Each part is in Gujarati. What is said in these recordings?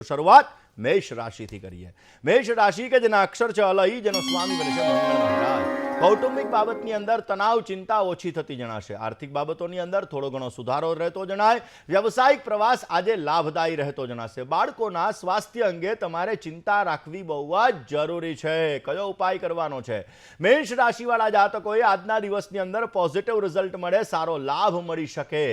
શરૂઆત મેષ રાશિથી કરીએ। મેષ રાશિ કે જેના અક્ષર છે અલઈ, જેનો સ્વામી બને છે મંગળ મહારાજ। કૌટુંબિક બાબતની અંદર તણાવ ચિંતા ઓછી થતી જણાશે। આર્થિક બાબતોની અંદર થોડો ઘણો સુધારો રહેતો જણાય। વ્યવસાયિક પ્રવાસ આજે લાભદાયી રહેતો જણાશે। બાળકોના સ્વાસ્થ્ય અંગે તમારે ચિંતા રાખવી બહુ જ જરૂરી છે। કયો ઉપાય કરવાનો છે? મેષ રાશિવાળા જાતકોએ આજના દિવસની અંદર પોઝિટિવ રિઝલ્ટ મળે, સારો લાભ મળી શકે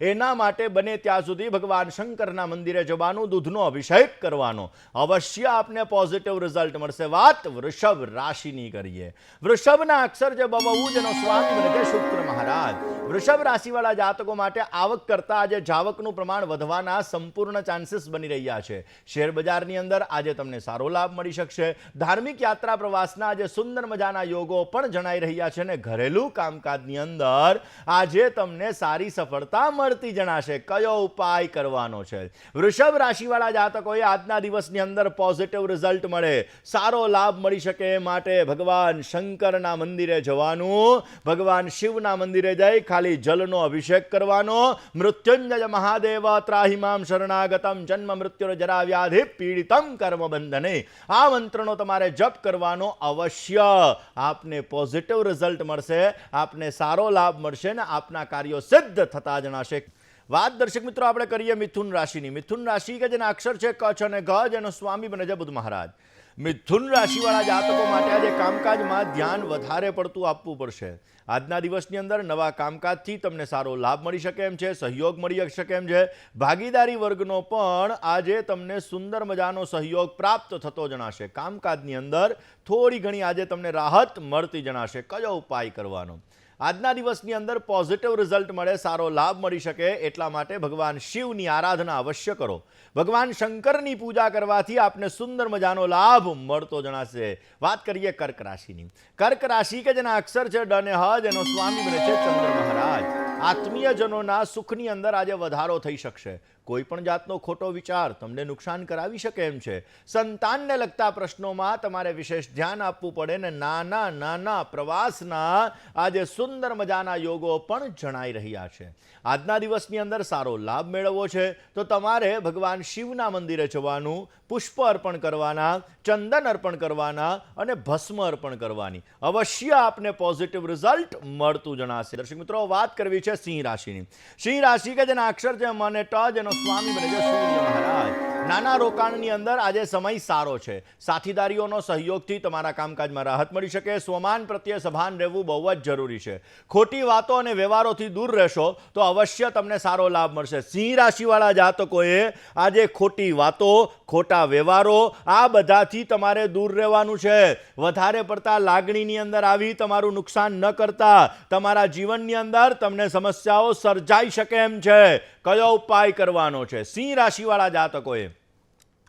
એના માટે બને ત્યાં સુધી ભગવાન શંકરના મંદિરે જવાનું, દૂધનો અભિષેક કરવાનો, અવશ્ય આપને પોઝિટિવ રિઝલ્ટ મળશે। વાત વૃષભ રાશિની કરીએ। વૃષભના અક્ષર જે બબુ, જેનો સ્વામી બને છે શુક્ર મહારાજ। વૃષભ રાશિવાળા જાતકો માટે આવક કરતા આજે જાવકનું પ્રમાણ વધવાના સંપૂર્ણ ચાન્સીસ બની રહ્યા છે। શેર બજારની અંદર આજે તમને સારો લાભ મળી શકશે। ધાર્મિક યાત્રા પ્રવાસના આજે સુંદર મજાના યોગો પણ જણાઈ રહ્યા છે અને ઘરેલું કામકાજની અંદર આજે તમને સારી સફળતા મળતી જણાશે। કયો ઉપાય કરવાનો છે? વૃષભ રાશિવાળા જાતકોએ આજના દિવસની અંદર પોઝિટિવ રિઝલ્ટ મળે, સારો લાભ મળી શકે એ માટે ભગવાન શંકરના મંદિરે જવાનું, ભગવાન શિવના મંદિરે જઈ ખાલી જલનો અભિષેક કરવાનો, મૃત્યુંજય મહાદેવ ત્રાહિમામ શરણાગતમ જન્મ મૃત્યુર જરા વ્યાધિ પીડિતમ કર્મ બંધને, આ મંત્રનો તમારે જપ કરવાનો। અવશ્ય આપને પોઝિટિવ રિઝલ્ટ મળશે, આપને સારો લાભ મળશે ને આપના કાર્યો સિદ્ધ થતા જણાશે। વાત દર્શક મિત્રો આપણે કરીએ મિથુન રાશિની। મિથુન રાશિ કે જેના અક્ષર છે કચ્છ અને ગ, જેનો સ્વામી બને છે બુધ મહારાજ। મિથુન રાશિવાળા જાતકો માટે આજે કામકાજમાં ધ્યાન વધારે પડતું આપવું પડશે। આજના દિવસની અંદર નવા કામકાજથી તમને સારો લાભ મળી શકે એમ છે, સહયોગ મળી શકે એમ છે। ભાગીદારી વર્ગનો પણ આજે તમને સુંદર મજાનો સહયોગ પ્રાપ્ત થતો જણાશે। કામકાજની અંદર થોડી ઘણી આજે તમને રાહત મળતી જણાશે। કયો ઉપાય કરવાનો? આજના દિવસની અંદર પોઝિટિવ રિઝલ્ટ મળે, સારો લાભ મળી શકે એટલા માટે ભગવાન શિવની આરાધના અવશ્ય કરો। ભગવાન શંકરની પૂજા કરવાથી આપને સુંદર મજાનો લાભ મળતો જણાશે। વાત કરીએ કર્ક રાશિની। કર્ક રાશિ કે જેના અક્ષર છે ડ ને હ, જેનો સ્વામી બને છે ચંદ્ર મહારાજ। આત્મીયજનોના સુખની અંદર આજે વધારો થઈ શકશે। કોઈ પણ જાતનો ખોટો વિચાર તમને નુકસાન કરાવી શકે એમ છે। સંતાનને લગતા પ્રશ્નોમાં તમારે વિશેષ ધ્યાન આપવું પડે ને નાના નાના પ્રવાસના આજે સુંદર મજાના યોગો પણ જણાઈ રહ્યા છે। આજના દિવસની અંદર સારો લાભ મેળવવો છે તો તમારે ભગવાન શિવના મંદિરે જવાનું, પુષ્પ અર્પણ કરવાના, ચંદન અર્પણ કરવાના અને ભસ્મ અર્પણ કરવાની। અવશ્ય આપને પોઝિટિવ રિઝલ્ટ મળતું જણાશે। દર્શક મિત્રો વાત કરવી છે સિંહ રાશિની। સિંહ રાશિ કે જેના અક્ષર છે મ અને ટ, જેનો સ્વામી બને છે સૂર્ય મહારાજ। નાના રોકાણની અંદર આજે સમય સારો છે। સાથીદારીઓનો સહયોગથી તમારા કામકાજમાં રાહત મળી શકે। સ્વમાન પ્રત્યે સભાન રહેવું બહુ જ જરૂરી છે। ખોટી વાતો અને વ્યવહારોથી દૂર રહેશો તો અવશ્ય તમને સારો લાભ મળશે। સિંહ રાશિવાળા જાતકોએ આજે ખોટી વાતો, ખોટા વ્યવહારો આ બધાથી તમારે દૂર રહેવાનું છે। વધારે પડતા લાગણીની અંદર આવી તમારું નુકસાન ન કરતા, તમારા જીવનની અંદર તમને સમસ્યાઓ સર્જાઈ શકે એમ છે। કયો ઉપાય કરવાનો છે? સિંહ રાશિવાળા જાતકોએ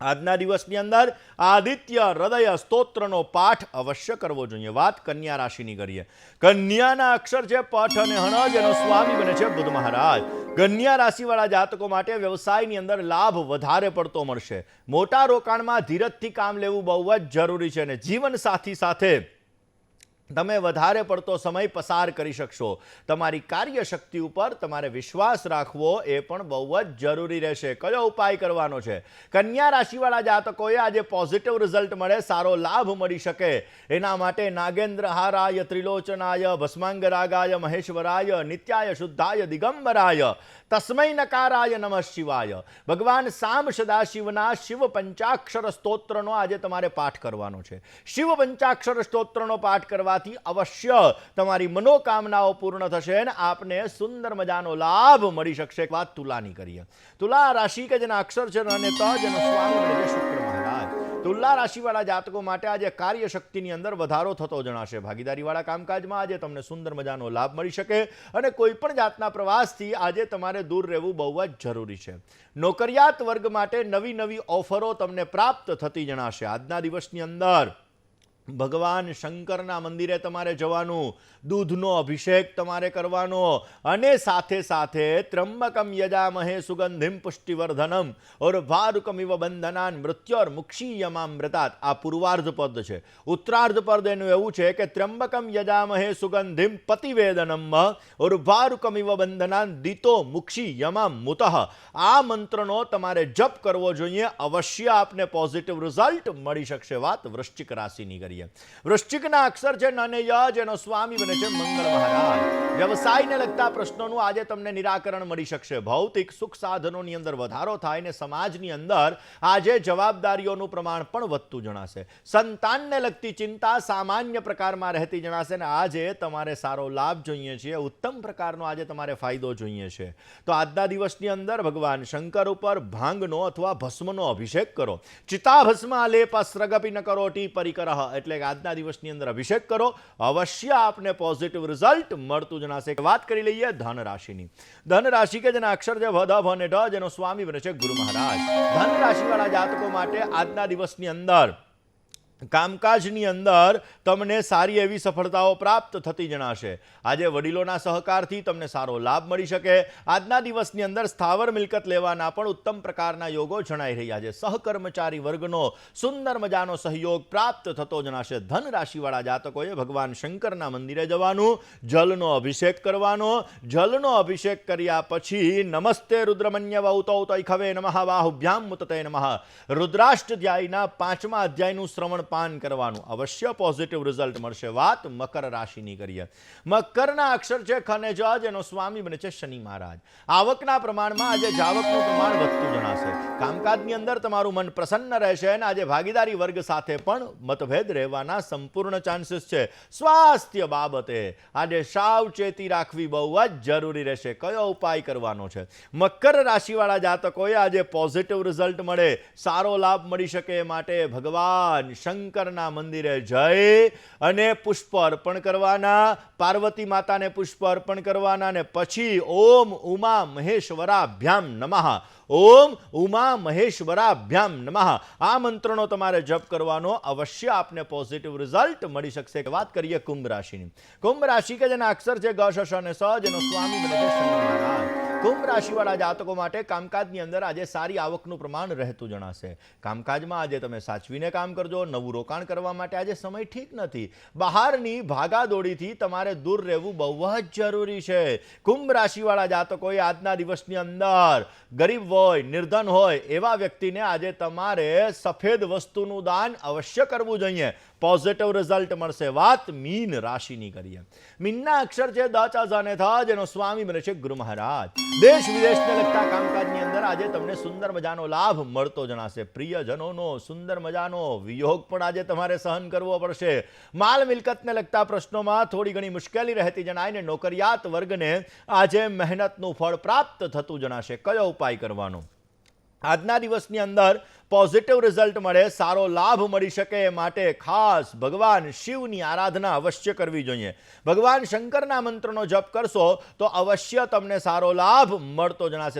આજના દિવસની અંદર આદિત્ય હૃદય સ્તોત્રનો પાઠ અવશ્ય કરવો જોઈએ। વાત કન્યા રાશિની કરીએ। કન્યાના અક્ષર છે પઠ અને હણ, જેનો સ્વામી બને છે બુધ મહારાજ। કન્યા રાશિવાળા જાતકો માટે વ્યવસાયની અંદર લાભ વધારે પડતો મળશે। મોટા રોકાણમાં ધીરજથી કામ લેવું બહુ જ જરૂરી છે અને જીવન સાથી સાથે તમે વધારે પડતો સમય પસાર કરી શકશો। તમારી કાર્યશક્તિ ઉપર તમારે વિશ્વાસ રાખવો એ પણ બહુ જ જરૂરી રહેશે। કયો ઉપાય કરવાનો છે? કન્યા રાશિવાળા જાતકોએ આજે પોઝિટિવ રિઝલ્ટ મળે, સારો લાભ મળી શકે એના માટે નાગેન્દ્ર હારાય ત્રિલોચનાય ભસ્માંગરાગાય મહેશ્વરાય નિત્યાય શુદ્ધાય દિગંબરાય તસ્મૈ નકારાય નમઃ શિવાય, ભગવાન સામ સદાશિવના શિવ પંચાક્ષર સ્તોત્રનો આજે તમારે પાઠ કરવાનો છે। શિવ પંચાક્ષર સ્તોત્રનો પાઠ કરવા અવશ્ય તમારી મનોકામનાઓ પૂર્ણ થશે અને આપને સુંદર મજાનો લાભ મળી શકશે। વાત તુલાની કરીએ। તુલા રાશિ કે જેના અક્ષર છે અને ત, જેનો સ્વામી બને છે શુક્ર મહારાજ। તુલા રાશિવાળા જાતકો માટે આજે કાર્યશક્તિની અંદર વધારો થતો જણાશે। ભાગીદારીવાળા કામકાજમાં આજે તમને સુંદર મજાનો લાભ મળી શકે અને કોઈ પણ જાતના પ્રવાસથી આજે તમારે દૂર રહેવું બહુ જ જરૂરી છે। નોકરિયાત વર્ગ માટે નવી નવી ઓફરો તમને પ્રાપ્ત થતી જણાશે। આજના દિવસની અંદર ભગવાન શંકરના મંદિરે તમારે જવાનું, દૂધનો અભિષેક તમારે કરવાનો અને સાથે સાથે ત્રંબકમ યજામહે સુગંધિમ પુષ્ટિવર્ધનમ ઉર્વારુકમિવ બંધનાન મૃત્યોર મુક્ષીયમામૃતાત. આ પૂર્વાર્ધ પદ છે. ઉત્તરાર્ધ પદ એનું એવું છે કે ત્રંબકમ યજામહે સુગંધિમ પતિવેદનમ ઉર્વારુકમિવ બંધનાન દીતો મુક્ષીયમામ મુતઃ. આ મંત્રનો તમારે જપ કરવો જોઈએ. અવશ્ય આપને પોઝિટિવ રિઝલ્ટ મળી શકશે. વાત વૃશ્ચિક રાશિની કરીએ. વૃશ્ચિકના અક્ષર છે ન અને ય, જેનો સ્વામી બને છે મંગળ મહારાજ. વ્યવસાયને લગતા પ્રશ્નોનું આજે તમને નિરાકરણ મળી શકશે. ભૌતિક સુખ સાધનોની અંદર વધારો થાય ને સમાજની અંદર આજે જવાબદારીઓનું પ્રમાણ પણ વધતું જણાશે. સંતાનને લગતી ચિંતા સામાન્ય પ્રકારમાં રહેતી જણાશે ને આજે તમારે સારો લાભ જોઈએ છે, ઉત્તમ પ્રકારનો આજે તમારે ફાયદો જોઈએ છે. તો આજના દિવસની અંદર ભગવાન શંકર ઉપર ભાંગનો અથવા ભસ્મનો અભિષેક કરો. ચિતાભસ્મ આલેપ સ્રગપી ન કરોટી પરિકરઃ. એટલે કે આજના દિવસની અંદર અભિષેક કરો. અવશ્ય આપને પોઝિટિવ રિઝલ્ટ મળતું જણાશે. વાત કરી લઈએ ધન રાશિની. ધન રાશિ કે જેના અક્ષર છે ભ, ધ, ભ અને ઢ, જેનો સ્વામી બને છે ગુરુ મહારાજ. ધન રાશિવાળા જાતકો માટે આજના દિવસની અંદર કામકાજની અંદર તમને સારી એવી સફળતાઓ પ્રાપ્ત થતી જણાશે. આજે વડીલોના સહકારથી તમને સારો લાભ મળી શકે. આજના દિવસની અંદર સ્થાવર મિલકત લેવાના પણ ઉત્તમ પ્રકારના યોગો જણાઈ રહ્યા છે. સહકર્મચારી વર્ગનો સુંદર મજાનો સહયોગ પ્રાપ્ત થતો જણાશે. ધન રાશિવાળા જાતકોએ ભગવાન શંકરના મંદિરે જવાનું, જલનો અભિષેક કરવાનો. જલનો અભિષેક કર્યા પછી નમસ્તે રુદ્રમન્ય વૌતૌ તૈખવે નમઃ બાહુભ્યામ મુતતે નમઃ રુદ્રાષ્ટધ્યાયના 5મા અધ્યાયનું શ્રવણ પાન કરવાનું. અવશ્ય પોઝિટિવ રિઝલ્ટ મળશે. વાત મકર રાશિની કરીએ. મકરના અક્ષર છે ખ અને જ, જેનો સ્વામી બને છે શનિ મહારાજ. આવકના પ્રમાણમાં આજે જાવકનું પ્રમાણ વધતું જણાશે. કામકાજની અંદર તમારું મન પ્રસન્ન રહેશે અને આજે ભાગીદારી વર્ગ સાથે પણ મતભેદ રહેવાના સંપૂર્ણ ચાન્સીસ છે. સ્વાસ્થ્ય બાબતે આજે સાવચેતી રાખવી બહુ જ જરૂરી રહેશે. કયો ઉપાય કરવાનો છે? મકર રાશિવાળા જાતકોએ આજે પોઝિટિવ રિઝલ્ટ મળે, સારો લાભ મળી શકે માટે ભગવાન શંકરના મંદિરે જઈ અને પુષ્પ અર્પણ કરવાના, પાર્વતી માતાને પુષ્પ અર્પણ કરવાના અને પછી ઓમ ઉમા મહેશ્વરાભ્યામ નમઃ, ઓમ ઉમા મહેશ્વરાભ્યામ નમઃ આ મંત્રનો તમારે જપ કરવાનો. અવશ્ય આપને પોઝિટિવ રિઝલ્ટ મળી શકશે. વાત કરીએ કુંભ રાશિની. કુંભ રાશિ કે જેના અક્ષર છે ગ, શ અને સ, જેનો સ્વામી બને છે શનિ મહારાજ. કુંભ રાશિવાળા જાતકો માટે કામકાજની અંદર આજે સારી આવકનું પ્રમાણ રહેતું જણાશે. કામકાજમાં આજે તમે સાચવીને કામ કરજો. નવું રોકાણ કરવા માટે આજે સમય ઠીક નથી. બહારની ભાગાદોડીથી તમારે દૂર રહેવું બહુ જ જરૂરી છે. કુંભ રાશિવાળા જાતકોએ આજના દિવસની અંદર ગરીબ હોય, નિર્ધન હોય એવા વ્યક્તિને આજે તમારે સફેદ વસ્તુનું દાન અવશ્ય કરવું જોઈએ. પોઝિટિવ રિઝલ્ટ મળશે. વાત મીન રાશિની કરીએ. મીનના અક્ષર છે દ, ચ, જ અને થ, જેનો સ્વામી બને છે ગુરુ મહારાજ. દેશ વિદેશને લગતા કામકાજની અંદર આજે તમને સુંદર મજાનો લાભ મળતો જણાશે. પ્રિયજનોનો સુંદર મજાનો વિયોગ પણ આજે તમારે સહન કરવો પડશે. માલ મિલકતને લગતા પ્રશ્નોમાં થોડી ઘણી મુશ્કેલી રહેતી જણાય ને નોકરિયાત વર્ગને આજે મહેનતનું ફળ પ્રાપ્ત થતું જણાશે. કયો ઉપાય કરવાનો? આજના દિવસની અંદર પોઝિટિવ રિઝલ્ટ મળે, સારો લાભ મળી શકે માટે ખાસ ભગવાન શિવની આરાધના અવશ્ય કરવી જોઈએ. ભગવાન શંકરના મંત્રનો જપ કરશો તો અવશ્ય તમને સારો લાભ મળતો જણાશે.